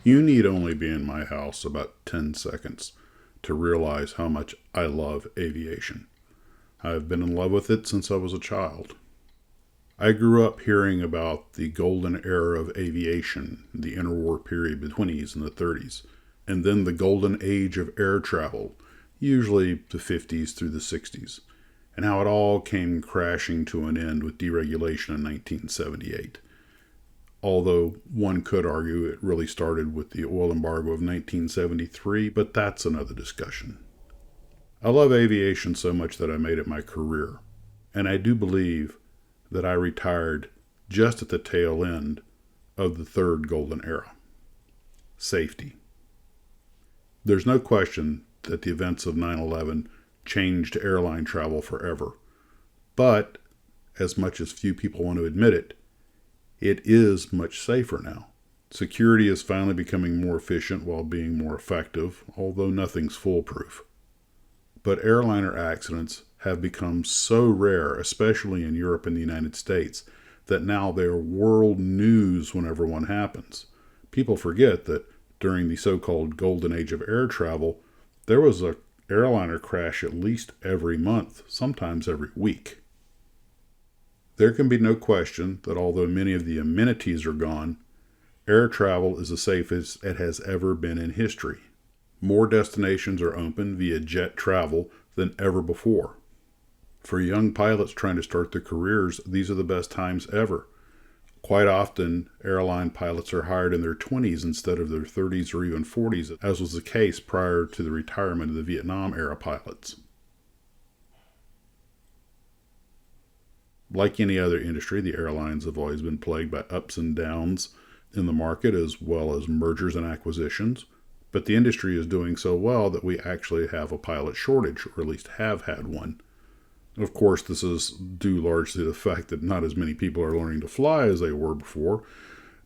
You need only be in my house about 10 seconds to realize how much I love aviation. I've been in love with it since I was a child. I grew up hearing about the golden era of aviation, the interwar period between the 20s and the 30s, and then the golden age of air travel, usually the 50s through the 60s, and how it all came crashing to an end with deregulation in 1978. Although one could argue it really started with the oil embargo of 1973, but that's another discussion. I love aviation so much that I made it my career, and I do believe that I retired just at the tail end of the third golden era. Safety. There's no question that the events of 9/11 changed airline travel forever, but as much as few people want to admit it, it is much safer now. Security is finally becoming more efficient while being more effective, although nothing's foolproof. But airliner accidents have become so rare, especially in Europe and the United States, that now they are world news whenever one happens. People forget that during the so-called golden age of air travel, there was an airliner crash at least every month, sometimes every week. There can be no question that although many of the amenities are gone, air travel is the safest it has ever been in history. More destinations are open via jet travel than ever before. For young pilots trying to start their careers, these are the best times ever. Quite often, airline pilots are hired in their 20s instead of their 30s or even 40s, as was the case prior to the retirement of the Vietnam-era pilots. Like any other industry, the airlines have always been plagued by ups and downs in the market as well as mergers and acquisitions. But the industry is doing so well that we actually have a pilot shortage, or at least have had one. Of course, this is due largely to the fact that not as many people are learning to fly as they were before.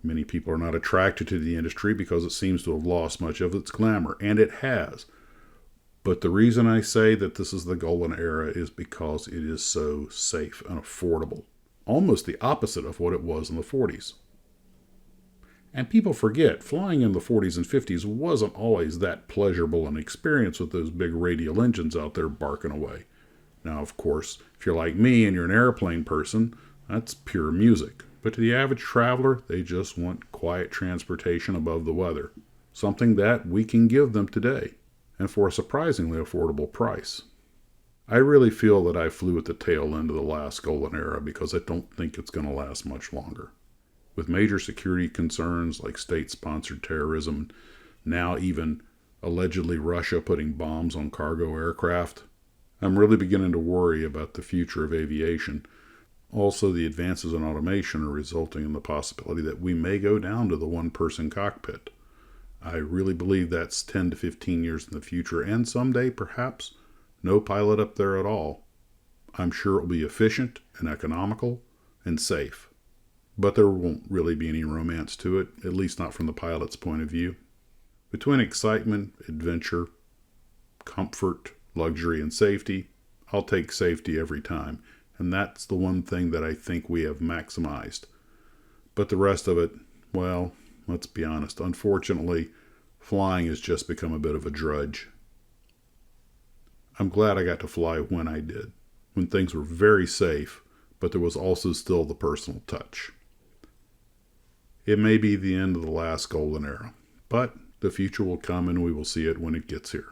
Many people are not attracted to the industry because it seems to have lost much of its glamour, and it has. But the reason I say that this is the golden era is because it is so safe and affordable. Almost the opposite of what it was in the 40s. And people forget, flying in the 40s and 50s wasn't always that pleasurable an experience with those big radial engines out there barking away. Now, of course, if you're like me and you're an airplane person, that's pure music. But to the average traveler, they just want quiet transportation above the weather. Something that we can give them today, and for a surprisingly affordable price. I really feel that I flew at the tail end of the last golden era because I don't think it's going to last much longer. With major security concerns like state-sponsored terrorism, now even allegedly Russia putting bombs on cargo aircraft, I'm really beginning to worry about the future of aviation. Also, the advances in automation are resulting in the possibility that we may go down to the one-person cockpit. I really believe that's 10 to 15 years in the future, and someday, perhaps, no pilot up there at all. I'm sure it will be efficient and economical and safe. But there won't really be any romance to it, at least not from the pilot's point of view. Between excitement, adventure, comfort, luxury, and safety, I'll take safety every time. And that's the one thing that I think we have maximized. But the rest of it, well, let's be honest. Unfortunately, flying has just become a bit of a drudge. I'm glad I got to fly when I did, when things were very safe, but there was also still the personal touch. It may be the end of the last golden era, but the future will come and we will see it when it gets here.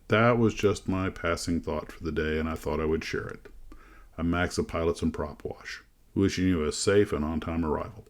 That was just my passing thought for the day, and I thought I would share it. I'm Max of Pilots and Prop Wash, wishing you a safe and on-time arrival.